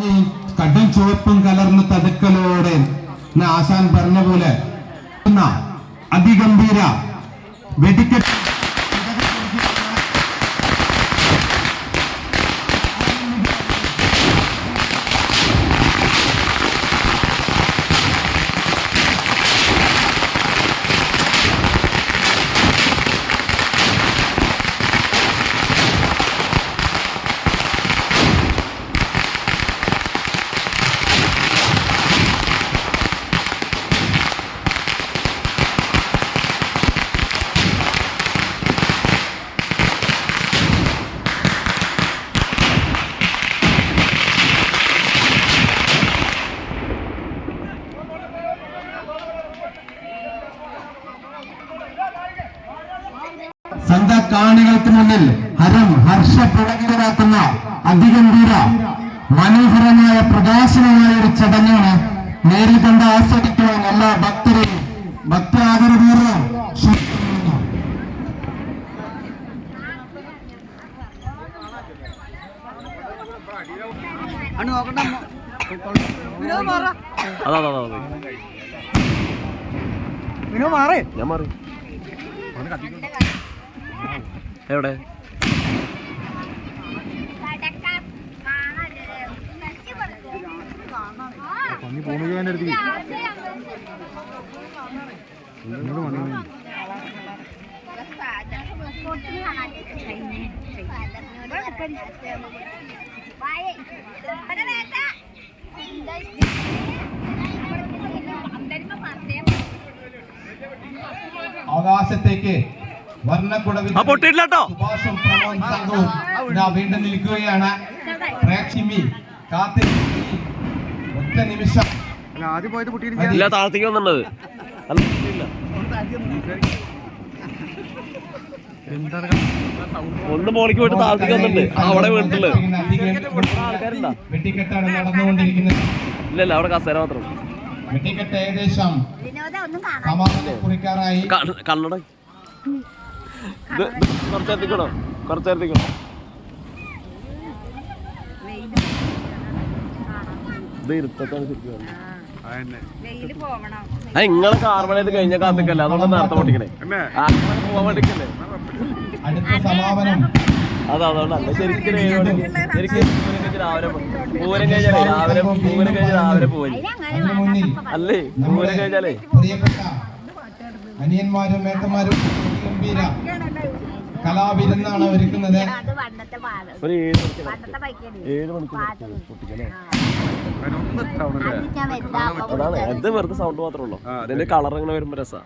മഞ്ഞയും കടും ചുവപ്പും കലർന്ന തടുക്കലോടെ ആശാൻ പറഞ്ഞ പോലെ അതിഗംഭീര വെടിക്കെട്ട് സന്ധ്യ കാണികൾക്ക് മുന്നിൽ ഹർഷപുളകിതരാക്കുന്ന അതിഗംഭീര മനോഹരമായ പ്രകാശനമായ ഒരു ചടങ്ങാണ് നേരിൽ കണ്ട് ആസ്വദിക്കുവാൻ എല്ലാ ഭക്തരെയും ഭക്തി ആദരപൂർവ്വം ഞാൻ മാറി എവിടെ അവകാശത്തേക്ക് സുഭാഷും പ്രമോദ് സംഘവും വീണ്ടും നിൽക്കുകയാണ്. പ്രേക്ഷമി കാത്തി ഒറ്റ നിമിഷം താഴത്തേക്ക് വന്നിട്ടത് ഒന്ന് മോളിക്ക് പോയിട്ട് താഴത്തേക്ക് വന്നിട്ടുണ്ട്. അവിടെ വീട്ടില് വെട്ടിക്കെട്ടാണ് നടന്നുകൊണ്ടിരിക്കുന്നത്. ഇല്ലല്ല, അവിടെ കസേര മാത്രം. വെട്ടിക്കെട്ട് ഏകദേശം കുറിക്കാറായി. കണ്ണട കുറച്ചെത്തിക്കണോ? കുറച്ചെത്തിക്കണോ? ഇത് ഇരുത്തൊക്കെയാണ് ശരിക്കും. നിങ്ങളെ കാർബണേറ്റ് കഴിഞ്ഞ കാത്തിക്കല്ലേ, അതുകൊണ്ട് നേരത്തെ പൊട്ടിക്കണേ. പോവാൻ വേണ്ടിക്കല്ലേ അതാ. അതുകൊണ്ടല്ല ശരിക്കും 7 മണിക്ക് ശരിക്കും രാവിലെ പൂരം കഴിഞ്ഞാലേ രാവിലെ പോയി അല്ലേ? പൂരം കഴിഞ്ഞാലേ അനിയന്മാരും മേത്തന്മാരും ഗംഭീര കലാവിരുന്നാണ് ഒരുക്കുന്നത്. ഒരു 7 മണിക്ക് പൊട്ടിക്കല്ലേ. അതാണ്, ഇത് വെറുതെ സൗണ്ട് മാത്രമേ ഉള്ളൂ. അതിന്റെ കളർ ഇങ്ങനെ വരുമ്പോ രസാ.